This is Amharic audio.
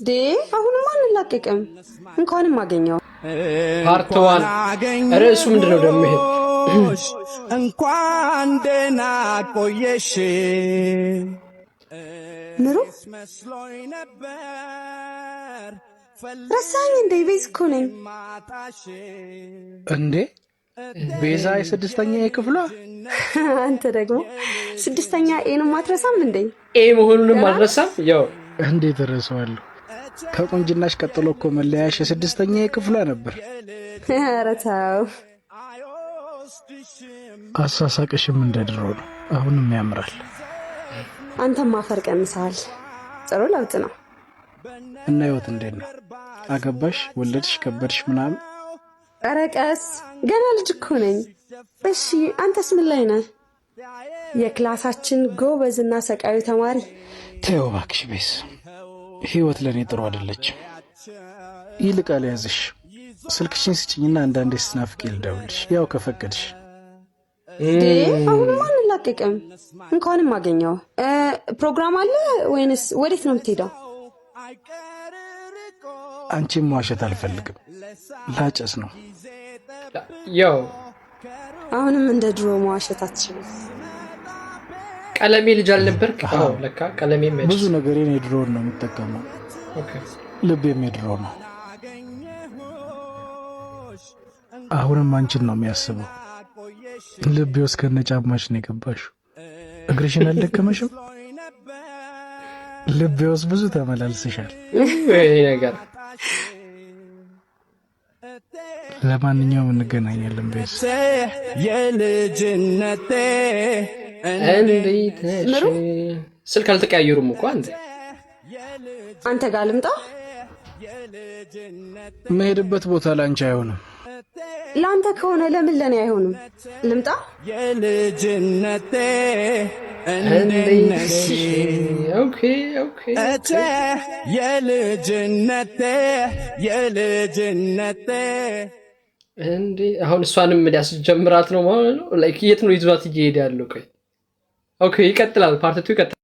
ዴ አሁንም አንላቀቅም። እንኳንም አገኘው ፓርት 1 ርዕሱ ምንድነው ደግሞ ይሄ? እንኳን ደህና ቆየሽ ምሩ ረሳኝ እንዴ? ቤዝ እኮ ነኝ እንዴ? ቤዛ የስድስተኛ የክፍሏ አንተ ደግሞ ስድስተኛ ኤንም አትረሳም እንዴ? ኤ መሆኑንም አልረሳም። ያው እንዴት እረሳዋለሁ? ከቁንጅናሽ ቀጥሎ እኮ መለያሽ የስድስተኛ የክፍሏ ነበር። ኧረ ተው። አሳሳቅሽም እንደድሮ ነው፣ አሁንም ያምራል። አንተም ማፈር ቀንሰሃል። ጥሩ ለውጥ ነው። እና ህይወት እንዴት ነው? አገባሽ፣ ወለድሽ፣ ከበድሽ ምናምን? ኧረ ቀስ፣ ገና ልጅ እኮ ነኝ። እሺ አንተስ ምን ላይ ነህ? የክላሳችን ጎበዝና ሰቃዩ ተማሪ። ተይው እባክሽ ቤስ፣ ህይወት ለእኔ ጥሩ አይደለችም። ይልቃል ያዝሽ፣ ስልክሽን ስጭኝና አንዳንዴ ስትናፍቂ ልደውልሽ፣ ያው ከፈቀድሽ። አሁንም አንላቀቅም። እንኳንም አገኘው። ፕሮግራም አለ ወይንስ ወዴት ነው የምትሄደው? አንቺም መዋሸት አልፈልግም፣ ላጨስ ነው። ያው አሁንም እንደ ድሮ መዋሸት አትችልም። ቀለሜ ልጅ አልነበርክ? አዎ ለካ ቀለሜ መች ብዙ ነገሬን የድሮውን ነው የምጠቀመው። ኦኬ ልቤም የድሮ ነው። አሁንም አንቺን ነው የሚያስበው። ልቤ ውስጥ ከነጫማሽ ነው የገባሽው። እግርሽን አልደከመሽም? ልቤ ውስጥ ብዙ ተመላልስሻል። ይሄ ነገር ለማንኛውም እንገናኛለን። ቤስ የልጅነቴ እንዴት ነሽ? ስልክ አልተቀያየሩም እኮ አንተ ጋር ልምጣ? መሄድበት ቦታ ላንቺ አይሆንም። ለአንተ ከሆነ ለምን ለኔ አይሆንም? ልምጣ? የልጅነቴ እንዴት ነሽ? ኦኬ ኦኬ የልጅነቴ እንዴ አሁን እሷንም ሊያስጀምራት ነው ማለት ነው። ላይክ የት ነው ይዟት እየሄደ ያለው? ቆይ ኦኬ ይቀጥላል። ፓርት 2 ይቀጥላል።